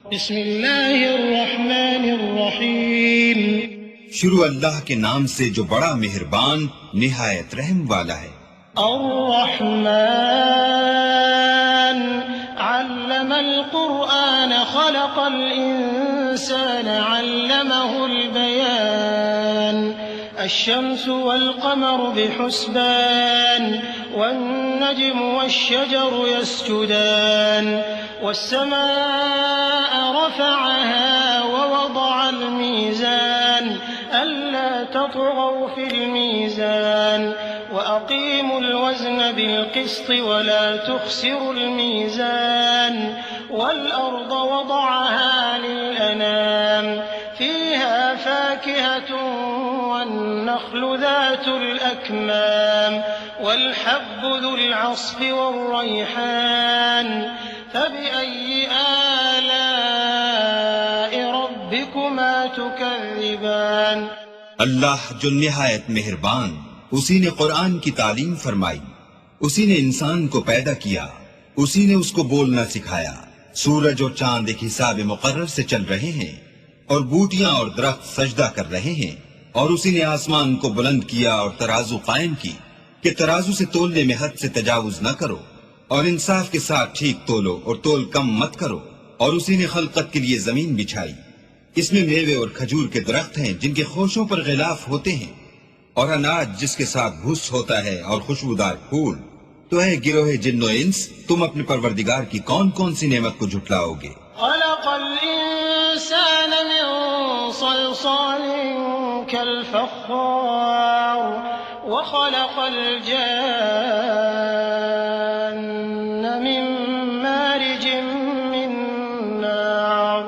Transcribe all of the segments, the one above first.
بسم اللہ الرحمن الرحیم شروع اللہ کے نام سے جو بڑا مہربان نہایت رحم والا ہے۔ الرحمن علم القرآن خلق الإنسان علمه البيان الشمس والقمر بحسبان والنجم والشجر يسجدان والسماء رفعها ووضع الميزان ألا تطغوا في الميزان وأقيموا الوزن بالقسط ولا تخسروا الميزان والأرض وضعها للأنام فيها فاكهة والنخل ذات الأكمام والحب ذو العصف والريحان فبأي آلاء ربكما تكذبان۔ اللہ جو نہایت مہربان، اسی نے قرآن کی تعلیم فرمائی، اسی نے انسان کو پیدا کیا، اسی نے اس کو بولنا سکھایا۔ سورج اور چاند ایک حساب مقرر سے چل رہے ہیں اور بوٹیاں اور درخت سجدہ کر رہے ہیں، اور اسی نے آسمان کو بلند کیا اور ترازو قائم کی کہ ترازو سے تولنے میں حد سے تجاوز نہ کرو، اور انصاف کے ساتھ ٹھیک تولو اور تول کم مت کرو۔ اور اسی نے خلقت کے لیے زمین بچھائی، اس میں میوے اور کھجور کے درخت ہیں جن کے خوشوں پر غلاف ہوتے ہیں، اور اناج جس کے ساتھ بھوس ہوتا ہے، اور خوشبودار پھول۔ تو اے گروہ جن و انس، تم اپنے پروردگار کی کون کون سی نعمت کو جھٹلاؤ گے؟ خلق الإنسان من صلصال كالفخار وخلق الجان من مارج من نار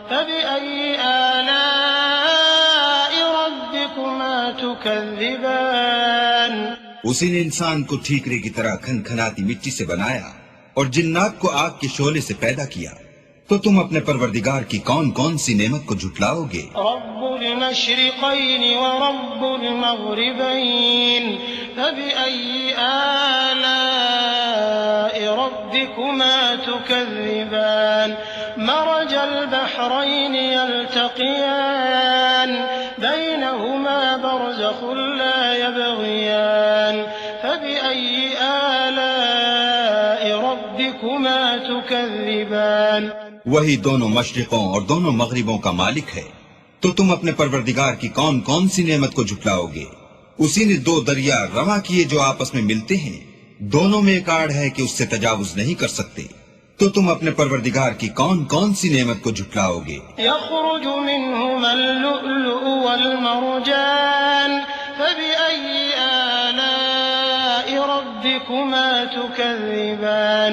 فبأي آلاء ربكما تكذبان۔ اسی نے انسان کو ٹھیکرے کی طرح کھنکھناتی مٹی سے بنایا اور جنات کو آگ کے شعلے سے پیدا کیا، تو تم اپنے پروردگار کی کون کون سی نعمت کو جھٹلاؤ گے؟ رب المشرقین ورب المغربین فبأي آلاء ربكما تكذبان۔ مرج البحرين يلتقيان بينهما برزخ لا يبغيان فبأي آلاء ربكما تكذبان۔ وہی دونوں مشرقوں اور دونوں مغربوں کا مالک ہے، تو تم اپنے پروردگار کی کون کون سی نعمت کو جھٹلاؤ گے؟ اسی نے دو دریا رواں کیے جو آپس میں ملتے ہیں، دونوں میں ایک آڑ ہے کہ اس سے تجاوز نہیں کر سکتے، تو تم اپنے پروردگار کی کون کون سی نعمت کو جھٹلاؤ گے؟ يخرج منهما اللؤلؤ والمرجان فبأي آلاء ربكما تكذبان۔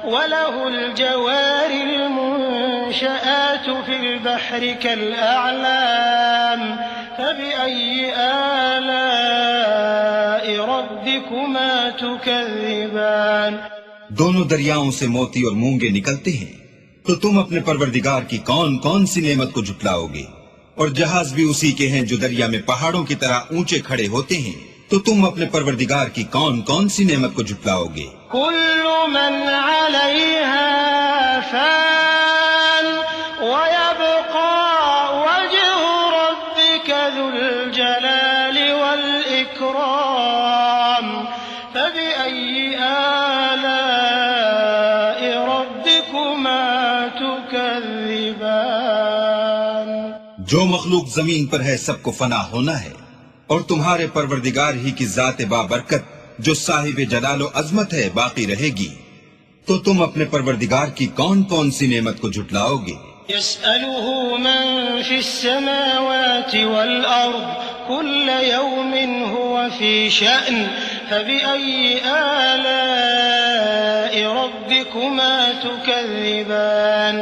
وله الجوار المنشآت في البحر كالأعلام فبأي آلاء ربكما تكذبان۔ دونوں دریاؤں سے موتی اور مونگے نکلتے ہیں، تو تم اپنے پروردگار کی کون کون سی نعمت کو جھٹلاؤ گے؟ اور جہاز بھی اسی کے ہیں جو دریا میں پہاڑوں کی طرح اونچے کھڑے ہوتے ہیں، تو تم اپنے پروردگار کی کون کون سی نعمت کو جھٹلاؤ گے؟ كل من عليها فان ويبقى وجه ربك ذو الجلال والإكرام فبأي آلاء ربكما تكذبان۔ جو مخلوق زمین پر ہے سب کو فنا ہونا ہے، اور تمہارے پروردگار ہی کی ذات بابرکت جو صاحب جلال و عظمت ہے باقی رہے گی، تو تم اپنے پروردگار کی کون کون سی نعمت کو جھٹلاؤ گے؟ يسأله من في السماوات والأرض كل يوم هو في شأن فبأي آلاء ربكما تكذبان۔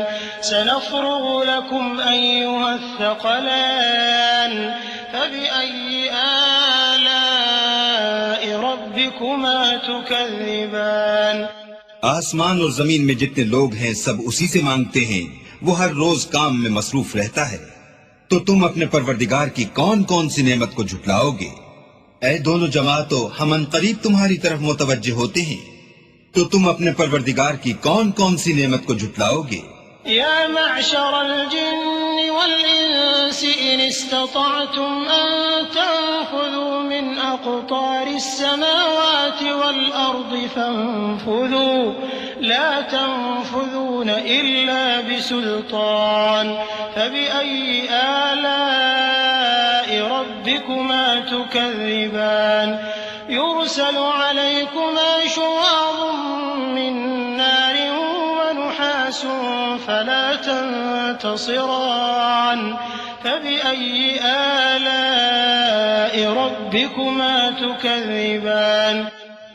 سنفرغ لكم أيها الثقلان فبأي آلاء ربكما تكذبان۔ آسمان اور زمین میں جتنے لوگ ہیں سب اسی سے مانگتے ہیں، وہ ہر روز کام میں مصروف رہتا ہے، تو تم اپنے پروردگار کی کون کون سی نعمت کو جھٹلاؤ گے؟ اے دونوں جماعتوں، ہم عنقریب تمہاری طرف متوجہ ہوتے ہیں، تو تم اپنے پروردگار کی کون کون سی نعمت کو جھٹلاؤ گے؟ يا معشر الجن والإنس إن استطعتم أن تنفذوا من أقطار السماوات والأرض فانفذوا لا تنفذون إلا بسلطان فبأي آلاء ربكما تكذبان يرسل عليكما شواظ من نار ونحاس فلا تنتصران فبأي آلاء ربكما تكذبان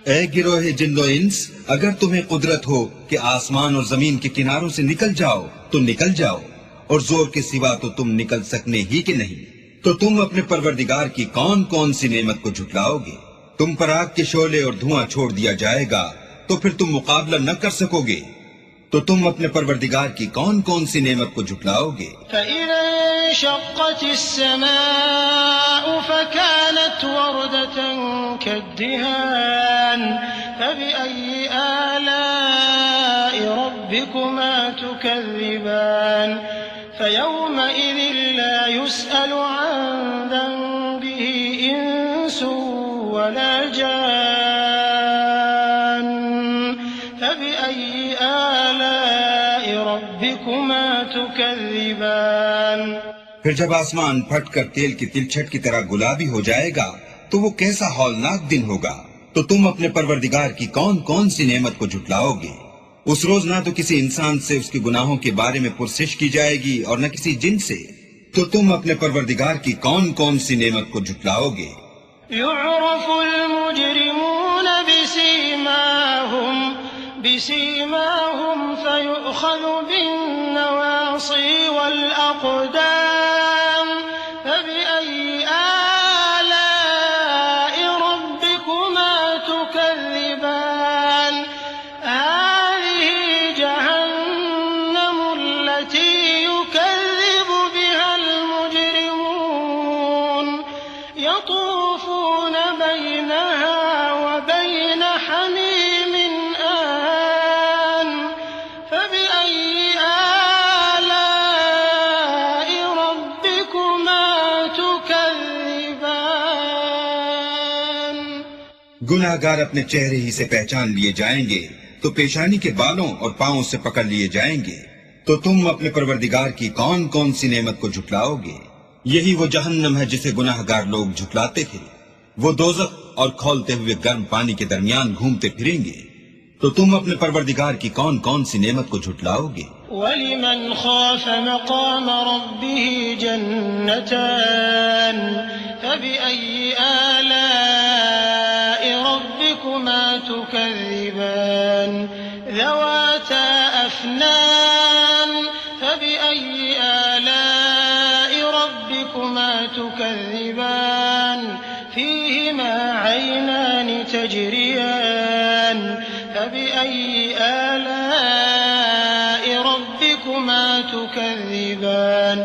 اے گروہ جن و انس، اگر تمہیں قدرت ہو کہ آسمان اور زمین کے کناروں سے نکل جاؤ تو نکل جاؤ، اور زور کے سوا تو تم نکل سکنے ہی کہ نہیں، تو تم اپنے پروردگار کی کون کون سی نعمت کو جھٹلاؤ گے؟ تم پر آگ کے شعلے اور دھواں چھوڑ دیا جائے گا تو پھر تم مقابلہ نہ کر سکو گے، تو تم اپنے پروردگار کی کون کون سی نعمت کو جھٹلاؤ گے؟ فَإِذَا انشَقَّتِ السَّمَاءُ فَكَانَتْ وَرْدَةً كَالدِّهَانِ فَبِأَيِّ آلَاءِ رَبِّكُمَا تُكَذِّبَانِ فَيَوْمَئِذٍ لَا يُسْأَلُ عَن ذَنبِهِ إِنسٌ وَلَا جَانٌّ فَبِأَيِّ آلاء ربكما تكذبان پھر جب آسمان پھٹ کر تیل کی تلچھٹ کی طرح گلابی ہو جائے گا تو وہ کیسا ہولناک دن ہوگا، تو تم اپنے پروردگار کی کون کون سی نعمت کو جھٹلاؤ گے؟ اس روز نہ تو کسی انسان سے اس کے گناہوں کے بارے میں پرسش کی جائے گی اور نہ کسی جن سے، تو تم اپنے پروردگار کی کون کون سی نعمت کو جھٹلاؤ گے؟ يعرف المجرمون بسيماهم فيؤخذ بالنواصي والأقدام فبأي آلاء ربكما تكذبان هذه جهنم التي يكذب بها المجرمون يطوفون بينها وبين حميم آن فبأي آلاء ربكما تكذبان گناہ گار اپنے چہرے ہی سے پہچان لیے جائیں گے تو پیشانی کے بالوں اور پاؤں سے پکڑ لیے جائیں گے، تو تم اپنے پروردگار کی کون کون سی نعمت کو جھٹلاؤ گے؟ یہی وہ جہنم ہے جسے گناہ گار لوگ جھٹلاتے تھے، وہ دوزخ اور کھولتے ہوئے گرم پانی کے درمیان گھومتے پھریں گے، تو تم اپنے پروردگار کی کون کون سی نعمت کو جھٹلاؤ گے؟ وَلِمَنْ خَافَ مَقَامَ رَبِّهِ جَنَّتَانِ فَبِأَيِّ آلَاءِ رَبِّكُمَا تُكَذِّبَانِ ذَوَاتَا أَفْنَانٍ فَبِأَيِّ آلَاءِ رَبِّكُمَا تُكَذِّبَانِ فِيهِمَا عَيْنَانِ تَجْرِيَانِ فَبِأَيِّ آلَاءِ رَبِّكُمَا تُكَذِّبَانِ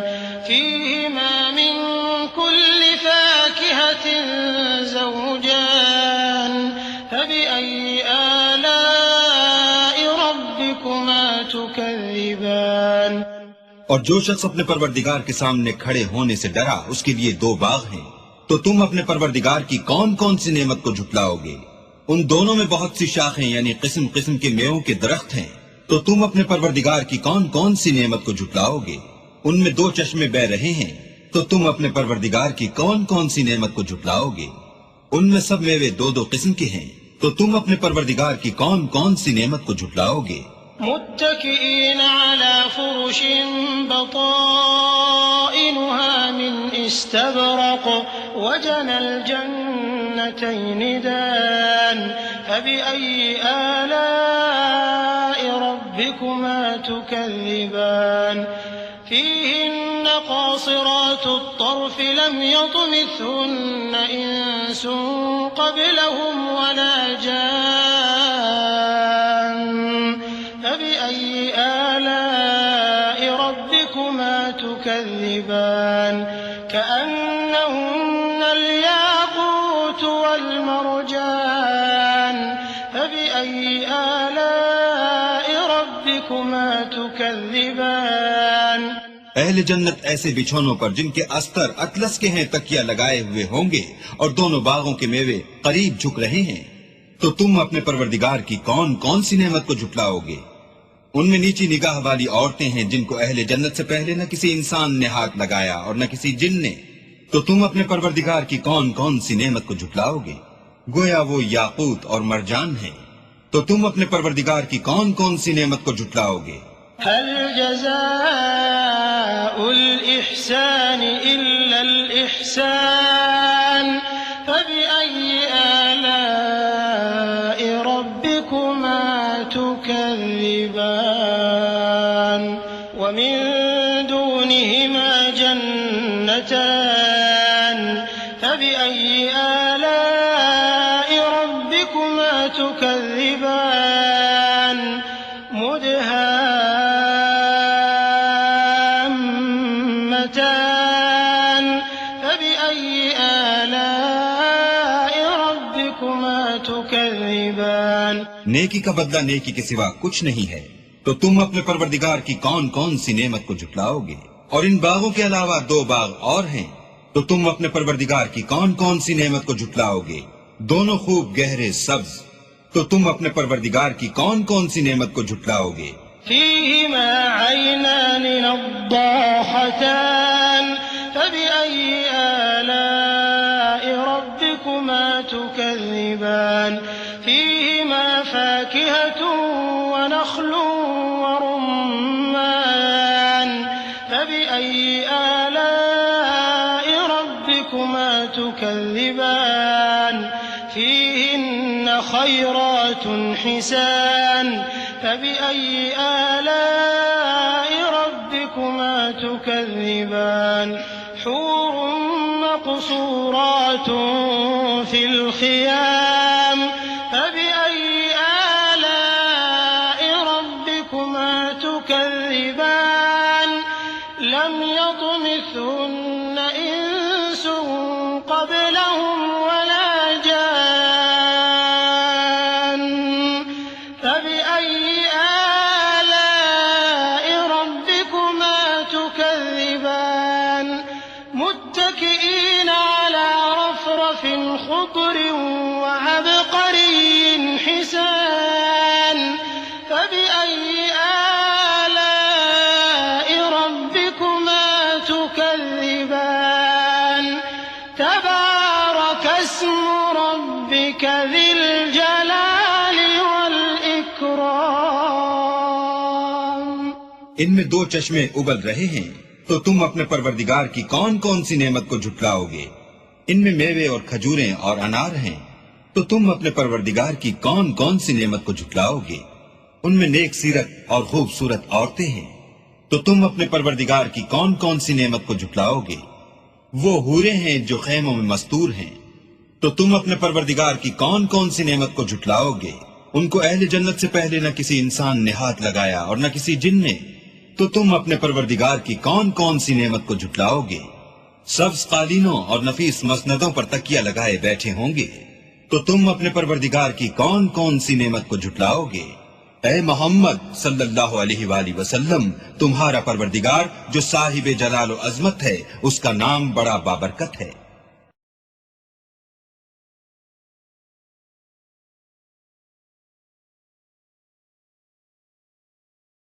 فِيهِمَا مِن كُلِّ فَاكِهَةٍ زَوْجَانِ فَبِأَيِّ آلَاءِ رَبِّكُمَا تُكَذِّبَانِ اور جو شخص اپنے پروردگار کے سامنے کھڑے ہونے سے ڈرا اس کے لیے دو باغ ہیں، تو تم اپنے پروردگار کی کون کون سی نعمت کو جھٹلاؤ گے؟ ان دونوں میں بہت سی شاخیں یعنی قسم قسم کے میووں کے درخت ہیں، تو تم اپنے پروردگار کی کون کون سی نعمت کو جھٹلاؤ گے؟ ان میں دو چشمے بہ رہے ہیں، تو تم اپنے پروردگار کی کون کون سی نعمت کو جھٹلاؤ گے؟ ان میں سب میوے دو دو قسم کے ہیں، تو تم اپنے پروردگار کی کون کون سی نعمت کو جھٹلاؤ گے؟ متكئين على فرش بطائنها من استبرق وجنى الجنتين دان فبأي آلاء ربكما تكذبان فيهن قاصرات الطرف لم يطمثهن إنس قبلهم ولا جان فبأي آلاء ربكما تكذبان كأنهن الياقوت والمرجان فبأي آلاء ربكما تكذبان اہل جنت ایسے بچھونوں پر جن کے استر اطلس کے ہیں تکیہ لگائے ہوئے ہوں گے اور دونوں باغوں کے میوے قریب جھک رہے ہیں. تو تم اپنے پروردگار کی کون کون سی نعمت کو جھٹلاؤ گے؟ ان میں نیچی نگاہ والی عورتیں ہیں جن کو اہل جنت سے پہلے نہ کسی انسان نے ہاتھ لگایا اور نہ کسی جن نے. تو تم اپنے پروردگار کی کون کون سی نعمت کو جھٹلاؤ گے؟ گویا وہ یاقوت اور مرجان ہیں. تو تم اپنے پروردگار کی کون کون سی نعمت کو جھٹلاؤ گے؟ هل جزاء الإحسان إلا الإحسان فبأي آلاء ربكما تكذبان ومن دونهما جنتان فبأي آلاء ربكما تكذبان مدهامتان فبأي آلاء ربكما تكذبان. نیکی کا بدلہ نیکی کے سوا کچھ نہیں ہے. تو تم اپنے پروردگار کی کون کون سی نعمت کو جھٹلاؤ گے؟ اور ان باغوں کے علاوہ 2 باغ اور ہیں. تو تم اپنے پروردگار کی کون کون سی نعمت کو جھٹلاؤ گے؟ دونوں خوب گہرے سبز. تو تم اپنے پروردگار کی کون کون سی نعمت کو جھٹلاؤ گے؟ فيهما عينان نضاحتان فبأي آلاء ربكما تكذبان. فيهما فاكهة ونخل ورمان فبأي آلاء ربكما تكذبان. فيهن خيرات حسان فبأي آلاء ربكما تكذبان. حور مقصورات في الخيام فبأي آلاء ربكما تكذبان. لم يطمثهن إنس قبلهم ولا جان فبأي آلاء ربكما تكذبان. متكئين على رفرف خضر وعبقري حسان فبأي آلاء ربكما تكذبان. تبارك اسم ربك ذي الجلال والإكرام. ان میں 2 چشمے ابل رہے ہیں. تو تم اپنے پروردگار کی کون کون سی نعمت کو جھٹلاؤ گے؟ ان میں میوے اور کھجوریں اور انار ہیں. تو تم اپنے پروردگار کی کون کون سی نعمت کو جھٹلاؤ گے؟ ان میں نیک سیرت اور خوبصورت عورتیں ہیں. تو تم اپنے پروردگار کی کون کون سی نعمت کو جھٹلاؤ گے؟ وہ حوریں ہیں جو خیموں میں مستور ہیں. تو تم اپنے پروردگار کی کون کون سی نعمت کو جھٹلاؤ گے؟ ان کو اہل جنت سے پہلے نہ کسی انسان نے ہاتھ لگایا اور نہ کسی جن نے. تو تم اپنے پروردگار کی کون کون سی نعمت کو جھٹلاؤ گے؟ سبز قالینوں اور نفیس مسندوں پر تکیہ لگائے بیٹھے ہوں گے. تو تم اپنے پروردگار کی کون کون سی نعمت کو جھٹلاؤ گے؟ اے محمد صلی اللہ علیہ وآلہ وسلم، تمہارا پروردگار جو صاحب جلال و عظمت ہے، اس کا نام بڑا بابرکت ہے.